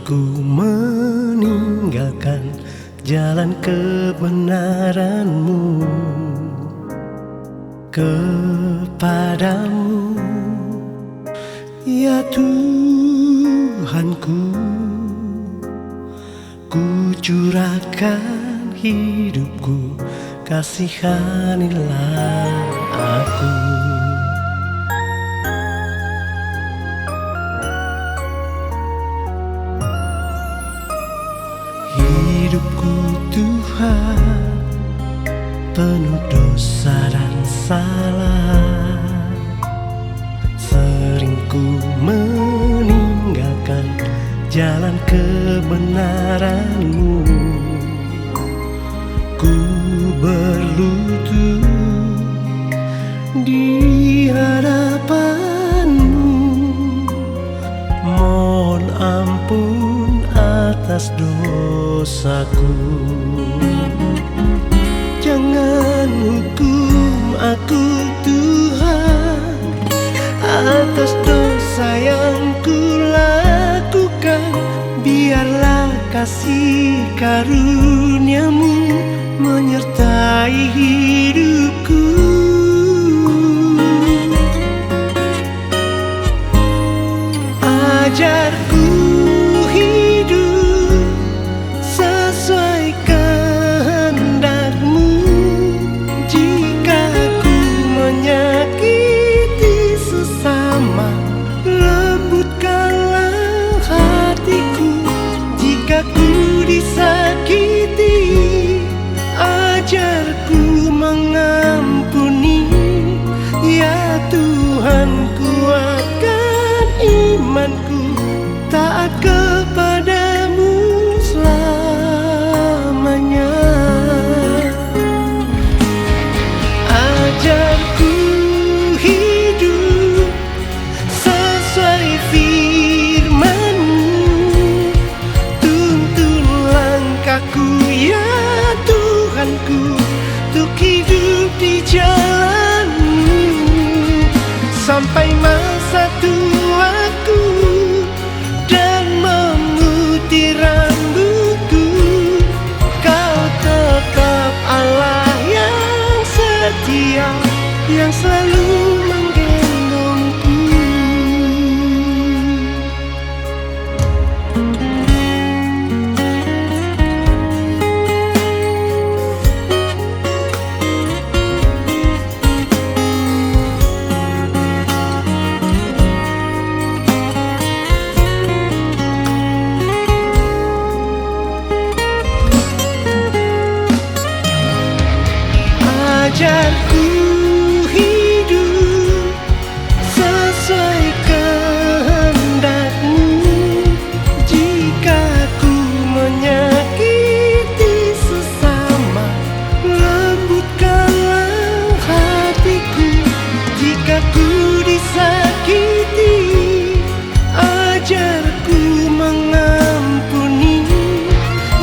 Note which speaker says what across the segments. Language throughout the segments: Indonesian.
Speaker 1: Ku meninggalkan jalan kebenaran-Mu kepadamu, ya Tuhanku. Ku curahkan hidupku, kasihanilah aku. Hidupku Tuhan penuh dosa dan salah. Sering ku meninggalkan jalan kebenaran-Mu. Ku berlutut di hadapan-Mu, mohon ampun atas dosaku. Jangan hukum aku Tuhan atas dosa yang kulakukan. Biarlah kasih karunia-Mu menyertai hidupku. Ajarku hidup sesuai kehendak-Mu. Jika ku menyakiti sesama, lembutkanlah hatiku. Jika ku disakiti, ajarku mengampuni. Ya Tuhan, kuatkan imanku, taat kepada-Mu selamanya. Ajarku hidup sesuai firman-Mu. Tuntun langkahku ya Tuhanku, untuk hidup di jalan-Mu. Sampai masa tuaku dan memutih rambutku, Kau tetap Allah yang setia, yang selalu menggendongku. Ajarku hidup sesuai kehendak-Mu. Jika ku menyakiti sesama, lembutkanlah hatiku. Jika ku disakiti, ajarku mengampuni.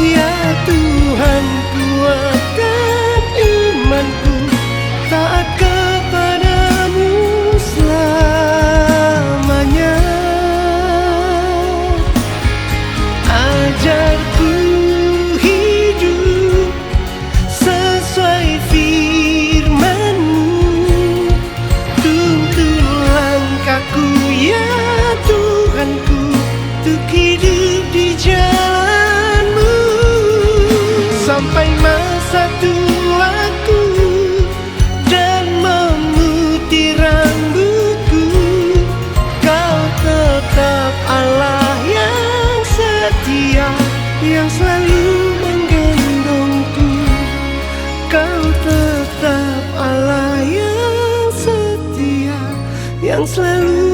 Speaker 1: Ya Tuhan, kuatkan imanku, taat kepada-Mu selamanya. Ajarku hidup sesuai firman-Mu. Tuntun langkahku ya Tuhanku, untuk hidup di jalan-Mu. Sampai masa tuaku dan memutih rambutku, Kau tetap Allah yang setia, yang selalu menggendongku. Kau tetap Allah yang setia, yang selalu